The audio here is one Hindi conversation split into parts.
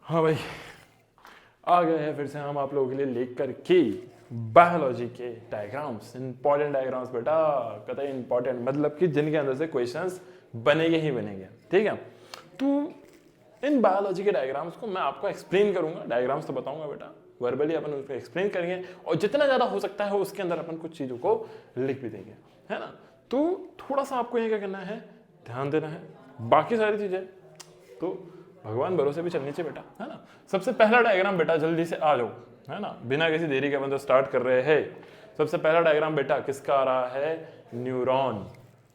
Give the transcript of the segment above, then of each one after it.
हाँ भाई, आ गए हैं फिर से हम आप लोगों के लिए लेकर के बायोलॉजी के डायग्राम्स, इंपॉर्टेंट डायग्राम्स बेटा, कतई इंपॉर्टेंट, मतलब कि जिनके अंदर से क्वेश्चंस बनेंगे ही बनेंगे। ठीक है, तो इन बायोलॉजी के डायग्राम्स को मैं आपको एक्सप्लेन करूंगा, डायग्राम्स तो बताऊंगा बेटा, वर्बली अपन उसको एक्सप्लेन करेंगे और जितना ज़्यादा हो सकता है उसके अंदर अपन कुछ चीज़ों को लिख भी देंगे, है ना। तो थोड़ा सा आपको ये क्या करना है, ध्यान देना है, बाकी सारी चीज़ें तो भगवान भरोसे भी चलनी चाहिए बेटा, है ना। सबसे पहला डायग्राम बेटा जल्दी से आ जाओ, है ना, बिना किसी देरी के अपन तो स्टार्ट कर रहे हैं। सबसे पहला डायग्राम बेटा किसका आ रहा है, न्यूरॉन।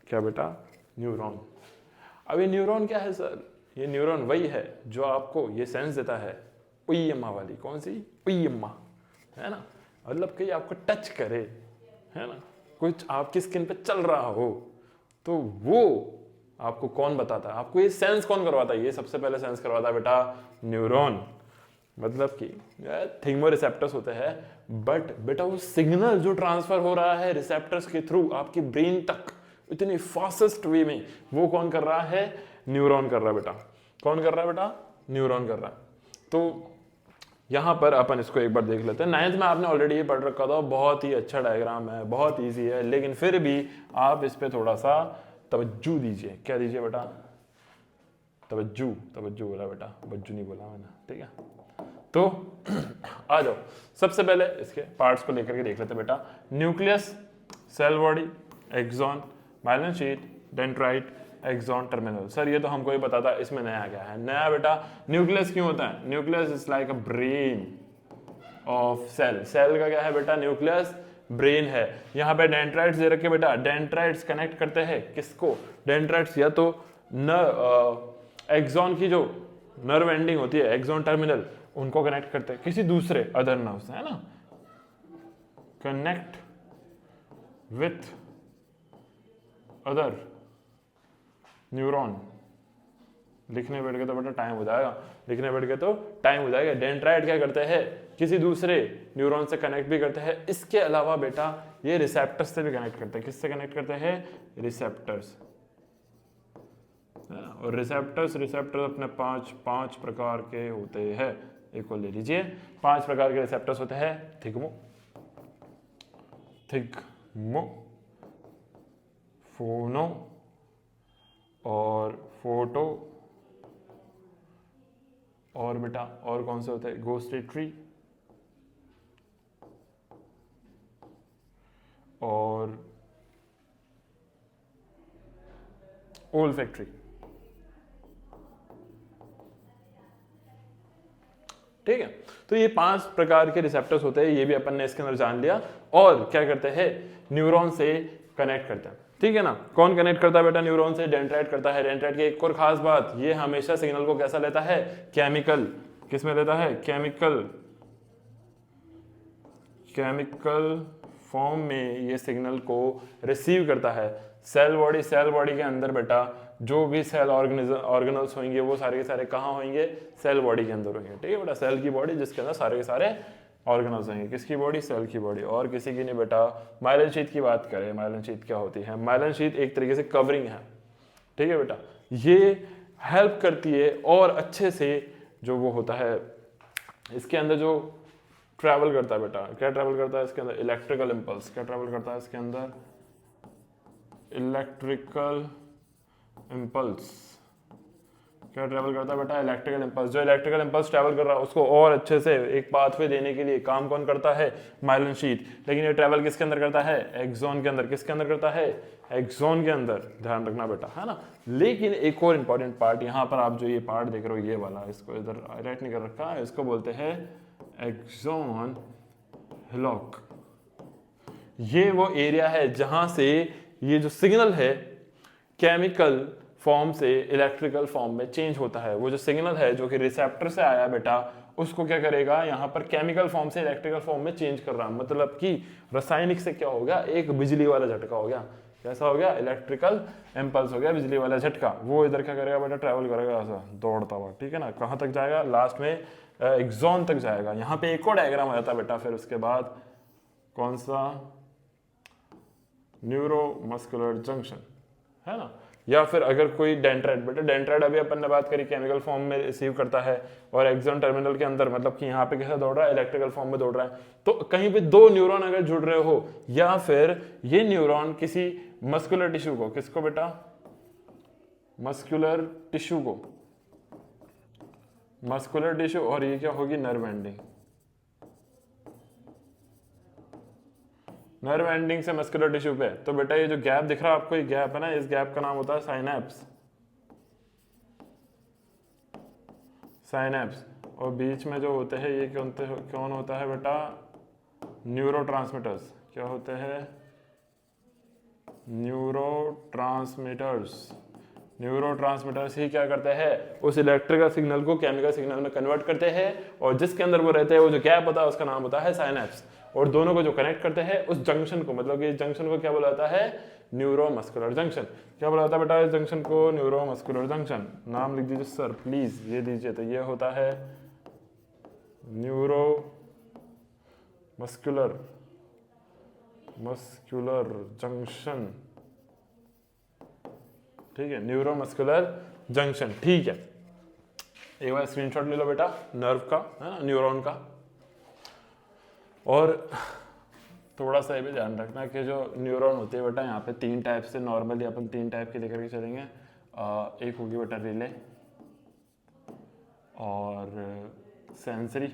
क्या बेटा, न्यूरॉन। अब ये न्यूरॉन क्या है सर, ये न्यूरॉन वही है जो आपको ये सेंस देता है, उय्यम्मा वाली, कौन सी, उय्यम्मा, है ना, मतलब कि आपको टच करे, है ना, कुछ आपकी स्किन पे चल रहा हो तो वो आपको कौन बताता है, आपको ये सेंस कौन करवाता है, ये सबसे पहले सेंस करवाता है बेटा न्यूरॉन। मतलब कि थिंगमो रिसेप्टर्स होते हैं, बट बेटा वो सिग्नल जो ट्रांसफर हो रहा है रिसेप्टर्स के थ्रू आपकी ब्रेन तक इतनी फास्टेस्ट वे में, वो कौन कर रहा है, न्यूरॉन कर रहा है बेटा। कौन कर रहा है बेटा, न्यूरॉन कर रहा है। तो यहां पर अपन इसको एक बार देख लेते हैं। 9th में आपने ऑलरेडी ये पढ़ रखा था, बहुत ही अच्छा डायग्राम है, बहुत ईजी है, लेकिन फिर भी आप इस पर थोड़ा सा तवज्जो दीजिए। क्या दीजिए बेटा, तवज्जो, तवज्जो बोला बेटा, बज्जू नहीं बोला मैंने, ठीक है। तो आ जाओ, सबसे पहले इसके पार्ट्स को लेकर के देख लेते हैं बेटा। Nucleus, cell body, axon, myelin sheath, dendrite, axon, terminal. Sir ये तो हमको ही पता था, इसमें नया क्या है, नया बेटा न्यूक्लियस क्यों होता है, nucleus is like a brain of cell. Cell का क्या है बेटा, न्यूक्लियस ब्रेन है। यहाँ पे डेंड्राइट्स दे रखे बेटा, डेंड्राइट्स कनेक्ट करते हैं किसको, डेंड्राइट्स या तो एक्सॉन की जो नर्व एंडिंग होती है, एक्सॉन टर्मिनल, उनको कनेक्ट करते हैं किसी दूसरे अदर नर्व से, है ना, कनेक्ट विथ अदर न्यूरॉन। लिखने बैठ के तो बेटा टाइम हो जाएगा, लिखने बैठ के तो टाइम हो जाएगा। डेंड्राइट क्या करते हैं, किसी दूसरे न्यूरॉन से कनेक्ट भी करते हैं। इसके अलावा बेटा ये रिसेप्टर्स से भी कनेक्ट करते हैं। किससे कनेक्ट करते हैं, रिसेप्टर्स, और रिसेप्टर्स अपने पांच प्रकार के होते हैं। एक को ले लीजिए, 5 प्रकार के रिसेप्टर्स होते हैं। थिग्मो, फोनो और फोटो, और बेटा और कौन से होते हैं, गोस्टेटरी और ओल्फैक्टरी। ठीक है, तो ये 5 प्रकार के रिसेप्टर्स होते हैं, ये भी अपन ने इसके अंदर जान लिया। और क्या करते हैं, न्यूरॉन से कनेक्ट करते हैं, ठीक है ना। कौन कनेक्ट करता है बेटा न्यूरॉन से, डेंड्राइट करता है। डेंड्राइट की एक और खास बात, ये हमेशा सिग्नल को कैसा लेता है, केमिकल, किस में लेता है, केमिकल फॉर्म में ये सिग्नल को रिसीव करता है। सेल बॉडी के अंदर बेटा जो भी सेल ऑर्गेनल्स होंगे वो सारे के सारे कहाँ होंगे, सेल बॉडी के अंदर होंगे, ठीक है बेटा। सेल की बॉडी जिसके अंदर सारे के सारे ऑर्गेनल्स होंगे, किसकी बॉडी, सेल की बॉडी। और किसी की नहीं बेटा। माइलिन शीट की बात करें, माइलिन शीट क्या होती है, माइलिन शीट एक तरीके से कवरिंग है, ठीक है बेटा। ये हेल्प करती है और अच्छे से जो वो होता है इसके अंदर जो ट्रैवल करता है बेटा, क्या ट्रैवल करता है इसके अंदर, इलेक्ट्रिकल इम्पल्स। क्या ट्रैवल करता है इसके अंदर, इलेक्ट्रिकल इम्पल्स। क्या ट्रैवल करता है बेटा, इलेक्ट्रिकल इम्पल्स। जो इलेक्ट्रिकल इम्पल्स ट्रैवल कर रहा है उसको और अच्छे से एक पाथवे देने के लिए काम कौन करता है, माइलिन शीट। लेकिन ये ट्रैवल किसके अंदर करता है, एक्सॉन के अंदर। किसके अंदर करता है, एक्सॉन के अंदर, ध्यान रखना बेटा, है ना। लेकिन एक और इंपॉर्टेंट पार्ट, यहाँ पर आप जो ये पार्ट देख रहे हो ये वाला, इसको इधर हाईलाइट नहीं कर रखा है, इसको बोलते हैं एक्सॉन हिलॉक। ये वो एरिया है जहां से ये जो सिग्नल है केमिकल फॉर्म से इलेक्ट्रिकल फॉर्म में चेंज होता है। वो जो सिग्नल है जो कि रिसेप्टर से आया बेटा, उसको क्या करेगा, यहाँ पर केमिकल फॉर्म से इलेक्ट्रिकल फॉर्म में चेंज कर रहा है। मतलब कि रासायनिक से क्या हो गया, एक बिजली वाला झटका हो गया। कैसा हो गया, इलेक्ट्रिकल इम्पल्स हो गया, बिजली वाला झटका। वो इधर क्या करेगा बेटा, ट्रैवल करेगा ऐसा दौड़ता हुआ, ठीक है ना। कहाँ तक जाएगा, लास्ट में एक्सॉन तक जाएगा। यहाँ पे एक और डायग्राम आ जाता है बेटा, फिर उसके बाद कौन सा, न्यूरोमस्कुलर जंक्शन, है ना। या फिर अगर कोई डेंड्राइट, बेटा डेंड्राइट अभी अपन ने बात करी केमिकल फॉर्म में रिसीव करता है और एक्सॉन टर्मिनल के अंदर मतलब कि यहाँ पे कैसा दौड़ रहा है, इलेक्ट्रिकल फॉर्म में दौड़ रहा है। तो कहीं पे दो न्यूरॉन अगर जुड़ रहे हो या फिर ये न्यूरॉन किसी मस्कुलर टिश्यू को, किसको बेटा, मस्कुलर टिश्यू को, मस्कुलर टिश्यू, और ये क्या होगी, नर्व एंडिंग, नर्व एंडिंग से मस्कुलर टिश्यू पे। तो बेटा ये जो गैप दिख रहा है आपको, ये गैप है ना, इस गैप का नाम होता है साइनैप्स, साइनैप्स। और बीच में जो होते हैं ये कौन होता है बेटा, न्यूरोट्रांसमीटर्स। क्या होते हैं, न्यूरोट्रांसमीटर्स। न्यूरोट्रांसमीटर्स ही क्या करते हैं, उस इलेक्ट्रिकल सिग्नल को केमिकल सिग्नल में कन्वर्ट करते हैं, और जिसके अंदर वो रहते हैं, वो जो गैप होता है उसका नाम होता है साइनैप्स। और दोनों को जो कनेक्ट करते हैं उस जंक्शन को, मतलब कि इस जंक्शन को क्या बोला जाता है, न्यूरोमस्कुलर जंक्शन। क्या बोला जाता है बेटा इस जंक्शन को, न्यूरोमस्कुलर जंक्शन। नाम लिख दीजिए सर प्लीज, ये दीजिए। तो ये होता है न्यूरोमस्कुलर जंक्शन, ठीक है, न्यूरोमस्कुलर जंक्शन। ठीक है, एक बार स्क्रीनशॉट ले लो बेटा नर्व का, है ना, न्यूरॉन का। और थोड़ा सा ये भी ध्यान रखना कि जो न्यूरॉन होते हैं बेटा, यहाँ पे 3 टाइप से नॉर्मली अपन 3 टाइप के लेकर के चलेंगे। एक होगी बेटा रिले, और सेंसरी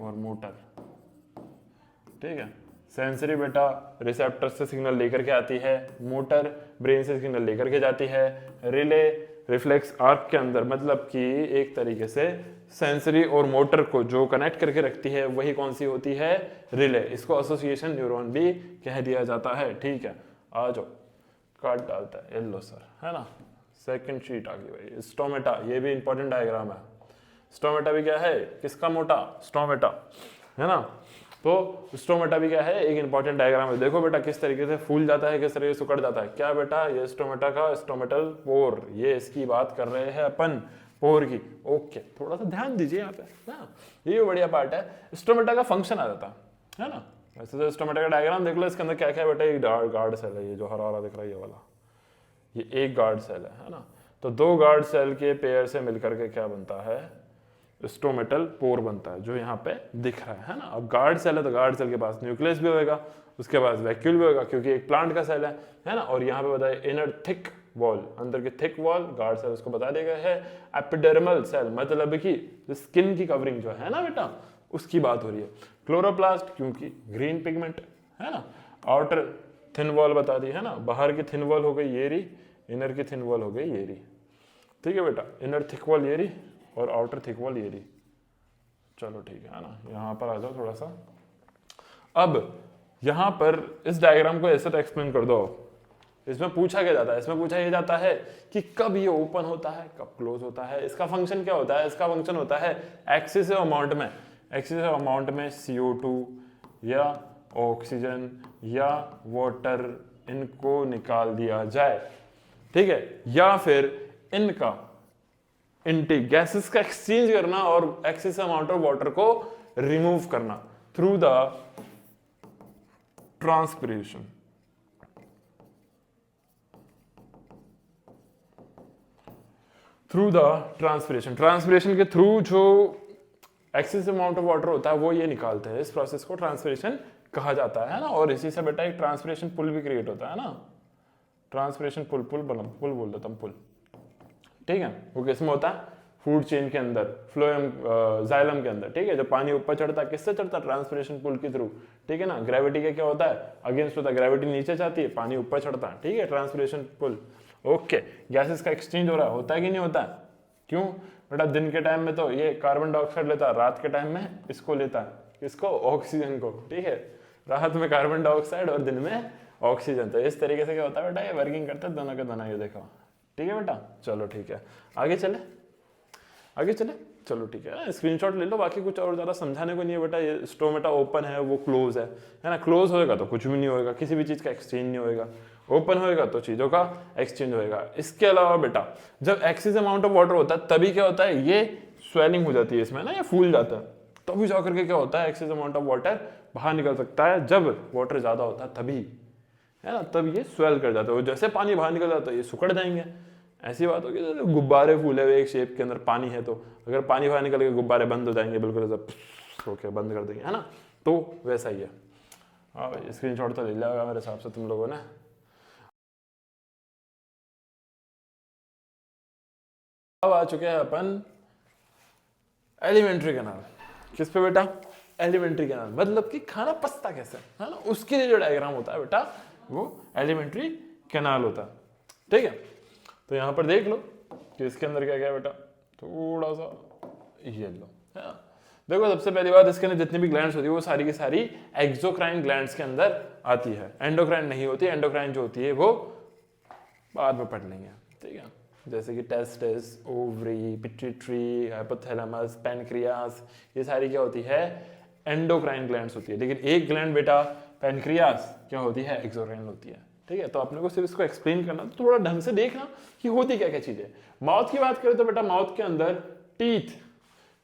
और मोटर। ठीक है, सेंसरी बेटा रिसेप्टर से सिग्नल लेकर के आती है, मोटर ब्रेन से सिग्नल लेकर के जाती है, रिले रिफ्लेक्स आर्क के अंदर, मतलब कि एक तरीके से सेंसरी और मोटर को जो कनेक्ट करके रखती है वही कौन सी होती है, रिले। इसको एसोसिएशन न्यूरॉन भी कह दिया जाता है। ठीक है, आ जाओ, काट डालता है, येलो सर, है ना। सेकंड शीट आ गई भाई, स्टोमेटा, ये भी इंपॉर्टेंट डायग्राम है। स्टोमेटा भी क्या है, किसका मोटा, स्टोमेटा, है ना। तो स्टोमेटा भी क्या है, एक इंपॉर्टेंट डायग्राम है। देखो बेटा किस तरीके से फूल जाता है, किस तरीके से सुकड़ जाता है। क्या बेटा, ये स्टोमेटा का स्टोमेटल पोर, ये इसकी बात कर रहे हैं अपन, पोर की। ओके, थोड़ा सा ध्यान दीजिए यहाँ पे ना, ये बढ़िया पार्ट है। स्टोमेटा का फंक्शन आ जाता है ना। वैसे तो स्टोमेटा का डायग्राम देख लो, इसके अंदर क्या क्या है बेटा, ये गार्ड सेल है, ये जो हरा हरा दिख रहा है ये वाला, ये एक गार्ड सेल है ना। तो 2 गार्ड सेल के पेयर से मिलकर के क्या बनता है, स्टोमेटल पोर बनता है, जो यहाँ पे दिख रहा है ना। अब गार्ड सेल है तो गार्ड सेल के पास न्यूक्लियस भी होगा, उसके पास वैक्यूल भी होगा, क्योंकि एक प्लांट का सेल है ना। और यहाँ पे बताया इनर थिक वॉल, अंदर की थिक वॉल, गार्ड सेल उसको बता देगा है। एपिडर्मल सेल मतलब कि स्किन की कवरिंग जो है ना बेटा, उसकी बात हो रही है। क्लोरोप्लास्ट, क्योंकि ग्रीन पिगमेंट है ना। आउटर थिन वॉल बता दी है ना, बाहर की थिन वॉल हो गई ये रही, इनर की थिन वॉल हो गई ये रही। ठीक है बेटा, इनर थिक वॉल ये रही और आउटर थिक वॉल ये रही। चलो ठीक है ना, यहाँ पर आ जाओ थोड़ा सा। अब यहाँ पर इस डायग्राम को ऐसे तो एक्सप्लेन कर दो। इसमें पूछा क्या जाता है, इसमें पूछा ये जाता है कि कब ये ओपन होता है, कब क्लोज होता है, इसका फंक्शन क्या होता है। इसका फंक्शन होता है एक्सेसिव अमाउंट में, एक्सेसिव अमाउंट में CO2 या ऑक्सीजन या वाटर इनको निकाल दिया जाए। ठीक है, या फिर इनका इनटेक गैसेस का एक्सचेंज करना और एक्सेस अमाउंट ऑफ वाटर को रिमूव करना through the transpiration. Through the transpiration, transpiration के थ्रू जो एक्सेस अमाउंट ऑफ वाटर होता है वो ये निकालते हैं। इस प्रोसेस को ट्रांसपिरेशन कहा जाता है ना। और इसी से बेटा एक ट्रांसपिरेशन पुल भी क्रिएट होता है ना। ट्रांसपिरेशन पुल बोल देता हूं, पुल। ठीक है, वो किसमें होता है, फूड चेन के अंदर, फ्लोएम जाइलम के अंदर। ठीक है, जब पानी ऊपर चढ़ता है किससे चढ़ता है, ट्रांसपिरेशन पुल के थ्रू। ठीक है ना, ग्रेविटी का क्या होता है, अगेंस्ट होता है, ग्रेविटी नीचे जाती है, पानी ऊपर चढ़ता है। ठीक है, ट्रांसपिरेशन पुल। ओके, गैसेस का एक्सचेंज हो रहा है, होता है कि नहीं होता है, क्यों बेटा, दिन के टाइम में तो ये कार्बन डाइऑक्साइड लेता है, रात के टाइम में इसको लेता है, किसको, ऑक्सीजन को। ठीक है, रात में कार्बन डाइऑक्साइड और दिन में ऑक्सीजन। तो इस तरीके से क्या होता है बेटा, ये वर्किंग करता है दोनों के दोनों, ये देखो। ठीक है बेटा, चलो ठीक है, आगे चले, आगे चले, चलो ठीक है, स्क्रीनशॉट ले लो। बाकी कुछ और ज्यादा समझाने को नहीं है बेटा। ये स्टोमेटा ओपन है, वो क्लोज है ना। क्लोज होएगा तो कुछ भी नहीं होएगा, किसी भी चीज का एक्सचेंज नहीं होएगा। ओपन होएगा तो चीजों का एक्सचेंज होएगा। इसके अलावा बेटा जब एक्सेस अमाउंट ऑफ वाटर होता है तभी क्या होता है, ये स्वेलिंग हो जाती है इसमें ना, ये फूल जाता है। तभी जाकर के क्या होता है, एक्सेस अमाउंट ऑफ वाटर बाहर निकल सकता है। जब वाटर ज्यादा होता है तभी, है ना, तब ये स्वेल कर जाता है, जैसे पानी बाहर निकल जाता है ये सिकुड़ जाएंगे। ऐसी बात होगी तो गुब्बारे फूले हुए एक शेप के अंदर पानी है, तो अगर पानी बाहर निकल के गुब्बारे बंद हो जाएंगे, बिल्कुल ऐसा ओके बंद कर देंगे, है ना, तो वैसा ही है। हाँ भाई स्क्रीनशॉट तो ले लिया होगा मेरे हिसाब से तुम लोगों ने। अब आ चुके हैं अपन एलिमेंट्री कैनाल। किस पे बेटा? एलिमेंट्री कैनाल, मतलब कि खाना पचता कैसे, है ना, उसके लिए जो डायग्राम होता है बेटा वो एलिमेंट्री कैनाल होता है, ठीक है। तो यहाँ पर देख लो कि इसके अंदर क्या क्या है बेटा, थोड़ा सा ये लो, है ना। देखो सबसे पहली बात, इसके अंदर जितनी भी ग्लैंड्स होती है वो सारी की सारी एक्सोक्राइन ग्लैंड्स के अंदर आती है, एंडोक्राइन नहीं होती। एंडोक्राइन जो होती है वो बाद में पढ़ लेंगे, ठीक है, जैसे कि testis, ovary, pituitary, hypothalamus, pancreas, ये सारी क्या होती है, एंडोक्राइन ग्लैंड्स होती है। लेकिन एक ग्लैंड बेटा पैनक्रियास क्या होती है, एक्सोक्राइन होती है, ठीक है। तो आपने को सिर्फ इसको एक्सप्लेन करना, तो थोड़ा ढंग से देखना कि होती क्या क्या चीजें। माउथ की बात करें तो बेटा माउथ के अंदर टीथ,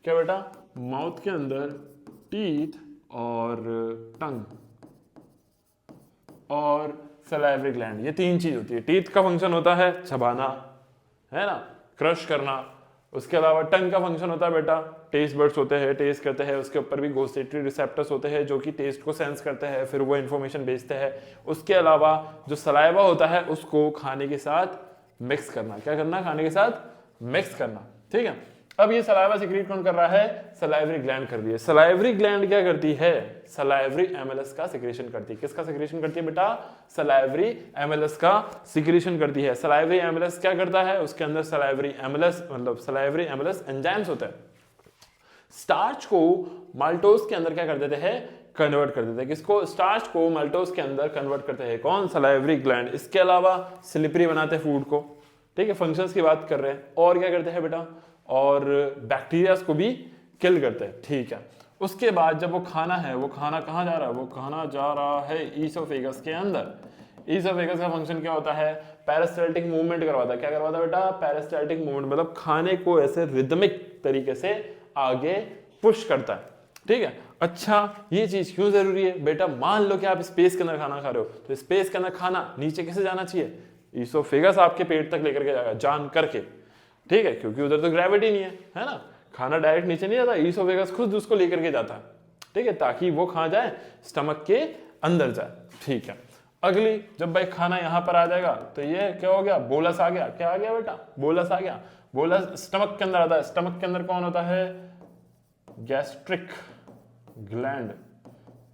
क्या बेटा, माउथ के अंदर टीथ और टंग और सलाइवरी ग्लैंड, ये तीन चीज होती है। टीथ का फंक्शन होता है चबाना, है ना, क्रश करना। उसके अलावा टंग का फंक्शन होता है बेटा, टेस्ट बर्ड्स होते हैं, टेस्ट करते हैं, उसके ऊपर भी गोस्टेटरी रिसेप्टर्स होते हैं जो कि टेस्ट को सेंस करते हैं, फिर वो इन्फॉर्मेशन भेजते हैं। उसके अलावा जो सलाइवा होता है उसको खाने के साथ मिक्स करना, क्या करना, खाने के साथ मिक्स करना, ठीक है। अब ये सलाइवा सिक्रीट कौन कर रहा है, सलाइवरी ग्लैंड कर रही है। सलाइवरी ग्लैंड क्या करती है, सलाइवरी एमएलएस का सिक्रेशन करती है। किसका सिक्रेशन करती है बेटा, सलाइवरी एमएलएस का सिक्रेशन करती है। सलाइवरी एमएलएस क्या करता है, उसके अंदर सलाइवरी एमएलएस मतलब सलाइवरी एमएलएस एंजाइम्स होते हैं। स्टार्च को माल्टोज के अंदर क्या कर देते हैं, कन्वर्ट कर देते हैं। किसको, स्टार्च को माल्टोज के अंदर कन्वर्ट करते हैं कौन, सलाइवरी ग्लैंड। इसके अलावा स्लिपरी बनाते हैं फूड को, ठीक है, फंक्शंस की बात कर रहे हैं। और क्या करते हैं बेटा, और बैक्टीरिया को भी किल करते हैं, ठीक है। उसके बाद जब वो खाना है, वो खाना कहाँ जा रहा है, वो खाना जा रहा है ईसोफेगस के अंदर। ईसोफेगस का फंक्शन क्या होता है, पेरिस्टाल्टिक मूवमेंट करवाता है। क्या करवाता है बेटा, पेरिस्टाल्टिक मूवमेंट, मतलब खाने को ऐसे रिदमिक तरीके से आगे पुश करता है, ठीक है। अच्छा ये चीज क्यों जरूरी है बेटा, मान लो कि आप स्पेस के अंदर खाना खा रहे हो, तो स्पेस के अंदर खाना नीचे कैसे जाना चाहिए, ईसोफेगस आपके पेट तक लेकर के जाएगा जान करके, ठीक है, क्योंकि उधर तो ग्रेविटी नहीं है ना, खाना डायरेक्ट नीचे नहीं जाता, ईसोफेगस खुद उसको लेकर के जाता है, ठीक है, ताकि वो खा जाए स्टमक के अंदर जाए, ठीक है। अगली जब भाई खाना यहाँ पर आ जाएगा तो ये क्या हो गया, बोलस आ गया। क्या आ गया बेटा, बोलस आ गया। बोलस स्टमक के अंदर आता है। स्टमक के अंदर कौन होता है, गैस्ट्रिक ग्लैंड।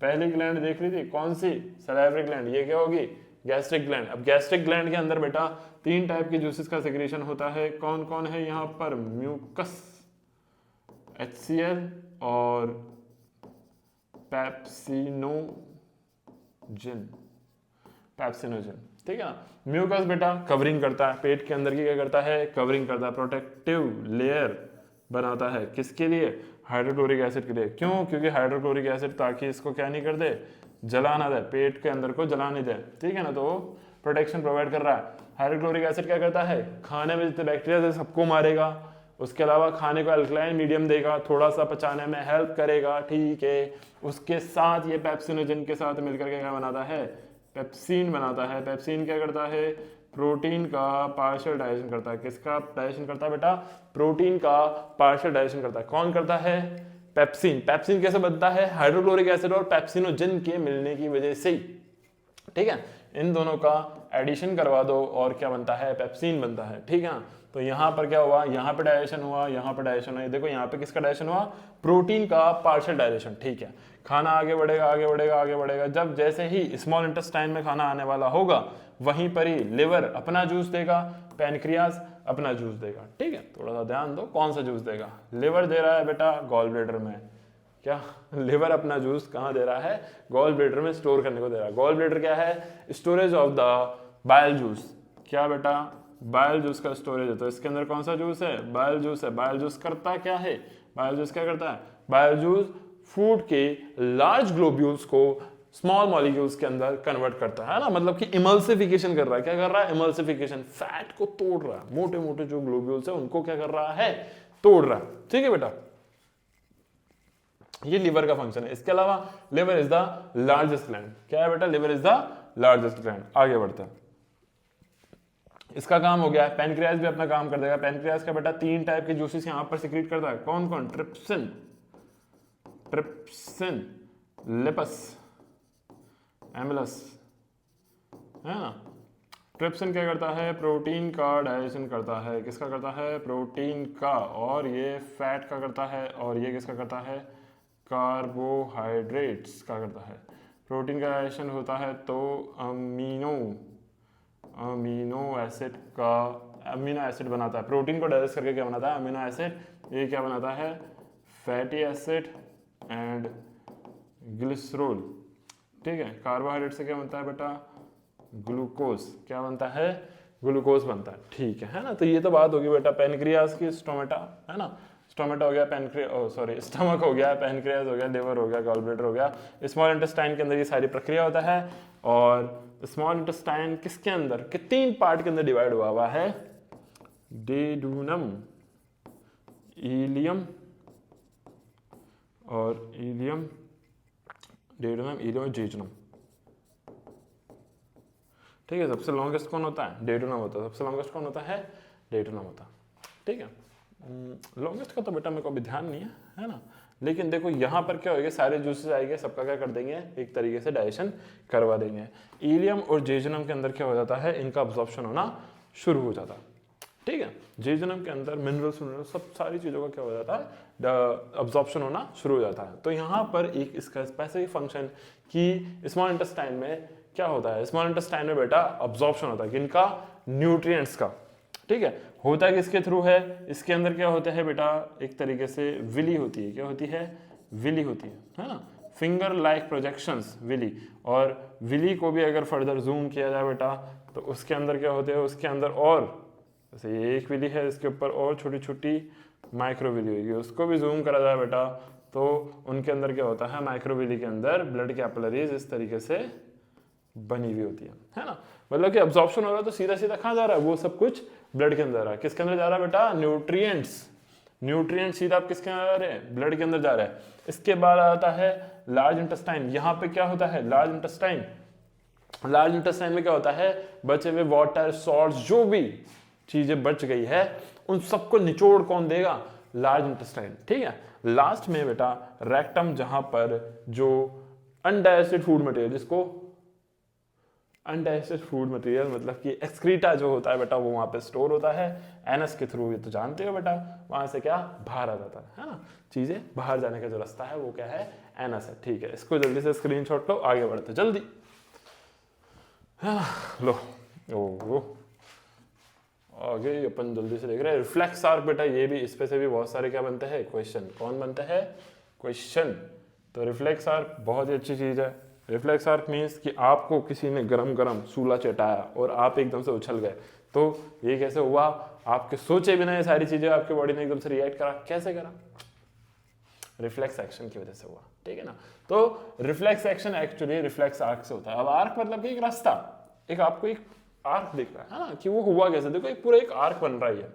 पहली ग्लैंड देख रही थी कौन सी, सलाइवरी ग्लैंड, ये क्या होगी, गैस्ट्रिक ग्लैंड। अब गैस्ट्रिक ग्लैंड के अंदर बेटा तीन टाइप के जूसेस का सिक्रेशन होता है। कौन कौन है यहाँ पर, म्यूकस, HCl और पैप्सिनोजन, ठीक है ना। म्यूकस बेटा कवरिंग करता है, पेट के अंदर की क्या करता है, कवरिंग करता है, प्रोटेक्टिव लेयर बनाता है। किसके लिए, हाइड्रोक्लोरिक एसिड के लिए। क्यों, क्योंकि हाइड्रोक्लोरिक एसिड ताकि इसको क्या नहीं कर दे, जला ना दे, पेट के अंदर को जला नहीं दे, ठीक है ना, तो प्रोटेक्शन प्रोवाइड कर रहा है। हाइड्रोक्लोरिक एसिड क्या करता है, खाने में जितने बैक्टीरिया है सबको मारेगा। उसके अलावा खाने को अल्कलाइन मीडियम देगा, थोड़ा सा पचाने में हेल्प करेगा, ठीक है। उसके साथ ये पेप्सिनोजन के साथ मिलकर के क्या बनाता है, पेप्सिन बनाता है। पेप्सिन क्या करता है, प्रोटीन का पार्शियल डाइजेशन करता है। किसका डाइजेशन करता है बेटा, प्रोटीन का पार्शियल डाइजेशन करता है। कौन करता है, पेप्सिन। पेप्सिन कैसे बनता है, हाइड्रोक्लोरिक एसिड और पेप्सिनोजन के मिलने की वजह से, ठीक है। इन दोनों का एडिशन करवा दो और क्या बनता है, पेप्सिन बनता है, ठीक है। तो यहाँ पर क्या हुआ, यहाँ पे डाइजेशन हुआ, यहाँ पे डाइजेशन हुआ। देखो यहाँ पे किसका डाइजेशन हुआ, प्रोटीन का पार्शियल डाइजेशन, ठीक है। खाना आगे बढ़ेगा आगे बढ़ेगा आगे बढ़ेगा, जब जैसे ही स्मॉल इंटेस्टाइन में खाना आने वाला होगा वहीं पर ही लिवर अपना जूस देगा, पैनक्रियास अपना जूस देगा, ठीक है। थोड़ा सा ध्यान दो, कौन सा जूस देगा, लिवर दे रहा है बेटा गॉल ब्लैडर में। क्या, लिवर अपना जूस कहाँ दे रहा है, गॉल ब्लैडर में स्टोर करने को दे रहा है। गॉल ब्लैडर क्या है, storage of the bile juice. क्या बेटा, बाइल जूस का स्टोरेज है। तो इसके अंदर कौन सा जूस है, बाइल जूस है। बाइल जूस करता क्या है, बाइल जूस क्या करता है, बाइल जूस फूड के लार्ज ग्लोब्यूल्स को स्मॉल मॉलिक्यूल्स के अंदर कन्वर्ट करता है ना, मतलब कि इमल्सिफिकेशन कर रहा है। क्या कर रहा है, इमल्सिफिकेशन, फैट को तोड़ रहा है, मोटे मोटे जो ग्लोब्यूल्स है उनको क्या कर रहा है, तोड़ रहा है, ठीक है बेटा। ये लिवर का फंक्शन है। इसके अलावा liver is the largest gland. क्या है बेटा, liver is the largest gland. आगे बढ़ते हैं, इसका काम हो गया। पैनक्रियाज भी अपना काम कर देगा। पैनक्रियाज का बेटा 3 टाइप के जूसेस यहाँ पर सिक्रीट करता है। कौन कौन? ट्रिप्सिन, लिपस, एमिलस, है ना। ट्रिप्सिन क्या करता है? प्रोटीन का डाइजेशन करता है। किसका करता है? प्रोटीन का। और ये फैट का करता है। और ये किसका करता है? कार्बोहाइड्रेट्स का करता है। प्रोटीन का डाइजेशन होता है तो अमीनो एसिड बनाता है। प्रोटीन को डाइजेस्ट करके क्या बनाता है? Amino acid. ये क्या बनाता है? Fatty acid and glycerol. ठीक है। कार्बोहाइड्रेट से क्या बनता है बेटा? ग्लूकोज। क्या बनता है? ग्लूकोज बनता है। ठीक है ना। तो ये तो बात होगी बेटा पैनक्रियाज की। स्टोमेटा, है ना। स्टोमेटा हो गया, स्टमक हो गया, पैनक्रियाज हो गया, लिवर हो गया, गॉल ब्लैडर हो गया। स्मॉल इंटेस्टाइन के अंदर ये सारी प्रक्रिया होता है। और स्मॉल इंटेस्टाइन किसके अंदर? कि 3 पार्ट के अंदर डिवाइड हुआ है। डेडूनम, इलियम और जेजुनम। ठीक है। सबसे लॉन्गेस्ट कौन होता है? डेडूनम होता है। सबसे लॉन्गेस्ट कौन होता है? डेडूनम होता है। ठीक है। लॉन्गेस्ट का तो बेटा मेरे को अभी ध्यान नहीं है ना। लेकिन देखो यहाँ पर क्या होगा, सारे जूसेस आएंगे, सबका क्या कर देंगे? एक तरीके से डाइजेशन करवा देंगे। इलियम और जेजुनम के अंदर क्या हो जाता है? इनका अब्जॉर्प्शन होना शुरू हो जाता है। ठीक है। जेजुनम के अंदर मिनरल्स सब सारी चीज़ों का क्या हो जाता है? अब्जॉर्प्शन होना शुरू हो जाता है। तो यहाँ पर एक इसका स्पेसिफिक फंक्शन कि स्मॉल इंटेस्टाइन में क्या होता है? स्मॉल इंटेस्टाइन में बेटा अब्जॉर्प्शन होता है किनका? न्यूट्रिएंट्स का। ठीक है। होता है किसके थ्रू है? इसके अंदर क्या होता है बेटा? एक तरीके से विली होती है। क्या होती है? विली होती है ना। Finger like projections, villi. और विली को भी अगर फर्दर जूम किया जाए बेटा तो उसके अंदर क्या होते हैं? उसके अंदर और जैसे ये एक विली है, इसके ऊपर और छोटी छोटी माइक्रो विली होगी। उसको भी जूम करा जाए बेटा तो उनके अंदर क्या होता है? माइक्रो विली के अंदर ब्लड कैपिलरीज इस तरीके से बनी हुई होती है ना। मतलब कि अब्जॉर्प्शन हो रहा है तो सीधा सीधा कहाँ जा रहा है? वो सब कुछ ब्लड के अंदर आ रहा है। किसके अंदर जा रहा है बेटा? न्यूट्रिएंट्स सीधा किसके अंदर जा रहे हैं? ब्लड के अंदर जा रहा है। इसके बाद आता है लार्ज इंटेस्टाइन। यहाँ पे क्या होता है? लार्ज इंटेस्टाइन में क्या होता है? बचे हुए वाटर, सॉल्ट्स, जो भी चीजें बच गई है उन सबको निचोड़ कौन देगा? Large intestine. ठीक है। लास्ट में बेटा रेक्टम, जहां पर जो अनडाइजेस्टेड फूड मटेरियल, जिसको अनडाइजेस्टेड फूड मटेरियल मतलब कि एक्सक्रीटा जो होता है बेटा वो वहां पे स्टोर होता है एनस के थ्रू। ये तो जानते हो बेटा, वहां से क्या बाहर आ जाता है ना। चीजें बाहर जाने का जो रास्ता है वो क्या है? एनस है। ठीक है। इसको जल्दी से स्क्रीनशॉट लो, आगे बढ़ते जल्दी। लो ओ आगे अपन जल्दी से देख रहे हैं। रिफ्लेक्स आर्क बेटा, ये भी इस पे से भी बहुत सारे क्या बनते हैं? क्वेश्चन। कौन बनते हैं? क्वेश्चन। तो रिफ्लेक्स आर्क बहुत ही अच्छी चीज है। रिफ्लेक्स आर्क मीन्स कि आपको किसी ने गरम सूला चटाया और आप एकदम से उछल गए। तो ये कैसे हुआ? आपके सोचे बिना ये सारी चीजें आपके बॉडी ने एकदम से रिएक्ट करा। कैसे करा? रिफ्लेक्स एक्शन की वजह से हुआ। ठीक है ना। तो reflex action actually reflex arc से होता है। अब आर्क मतलब कि एक रास्ता, एक आपको एक आर्क दिख रहा है ना, कि वो हुआ कैसे? देखो एक पूरा एक आर्क बन रहा है।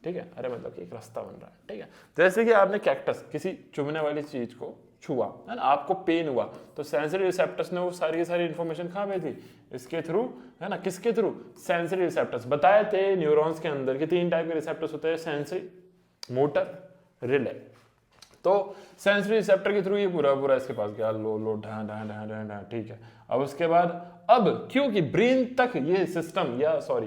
ठीक है। अरे मतलब कि एक रास्ता बन रहा है। ठीक है। जैसे कि आपने कैक्टस, किसी चुभने वाली चीज को छुआ है ना, आपको पेन हुआ तो सेंसरी रिसेप्टर्स ने वो सारी की सारी इंफॉर्मेशन कहाँ भेजी? इसके थ्रू, है ना। किसके थ्रू? Sensory receptors. बताए थे न्यूरॉन्स के अंदर कि 3 टाइप के रिसेप्टर्स होते हैं, सेंसरी, मोटर, रिले। तो सेंसरी रिसेप्टर के थ्रू ये पूरा इसके पास गया, लो ढा। ठीक है। अब उसके बाद अब क्योंकि ब्रेन तक ये सिस्टम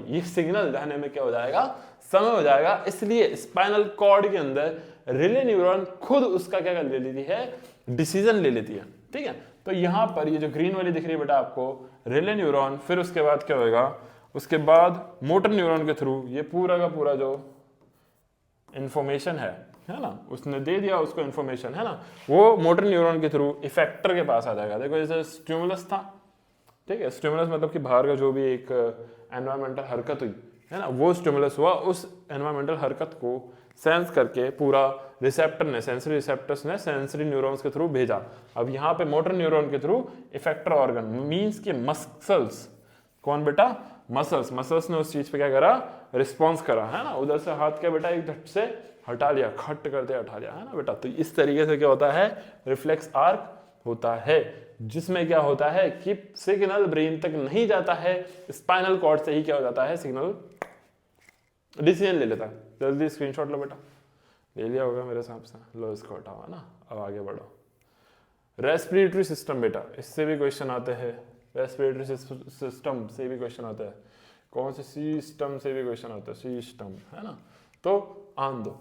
ये सिग्नल जाने में क्या हो जाएगा? समय हो जाएगा। इसलिए स्पाइनल कॉर्ड के अंदर रिले न्यूरॉन खुद उसका क्या ले लेती है? डिसीजन ले लेती है। ठीक है। तो यहां पर ये जो ग्रीन वाली दिख रही है बेटा आपको, रिले न्यूरॉन, फिर उसके बाद क्या होगा? उसके बाद मोटर न्यूरॉन के थ्रू ये पूरा का पूरा जो इंफॉर्मेशन है ना, उसने दे दिया उसको इंफॉर्मेशन, है ना, वो मोटर न्यूरॉन के थ्रू इफेक्टर के पास आ जाएगा। देखो जैसे स्टिमुलस था। ठीक है। स्टिमुलस मतलब कि बाहर का जो भी एक एनवायरमेंटल हरकत हुई है ना, वो स्टिमुलस हुआ। उस एनवायरमेंटल हरकत को सेंस करके पूरा रिसेप्टर ने, सेंसरी रिसेप्टर्स ने सेंसरी न्यूरॉन्स के थ्रू भेजा। अब यहाँ पे मोटर न्यूरॉन के थ्रू इफेक्टर ऑर्गन मींस के मसल्स। कौन बेटा? मसल्स ने उस चीज पे क्या करा? रिस्पॉन्स करा, है ना। उधर से हाथ क्या बेटा? एक झट से हटा लिया, खट करते हटा लिया, है ना बेटा। तो इस तरीके से क्या होता है? रिफ्लेक्स आर्क होता है, जिसमें क्या होता है कि सिग्नल ब्रेन तक नहीं जाता है, स्पाइनल कॉर्ड से ही क्या हो जाता है, सिग्नल डिसीजन ले लेता है। जल्दी स्क्रीनशॉट लो बेटा, ले लिया होगा मेरे हिसाब से, लो इसको हटाओ, है ना। अब आगे बढ़ो। रेस्पिरेटरी सिस्टम बेटा, इससे भी क्वेश्चन आते हैं, रेस्पिरेटरी सिस्टम से भी क्वेश्चन आता है, कौन से सिस्टम से भी क्वेश्चन आता है, सिस्टम, है ना। तो आन दो,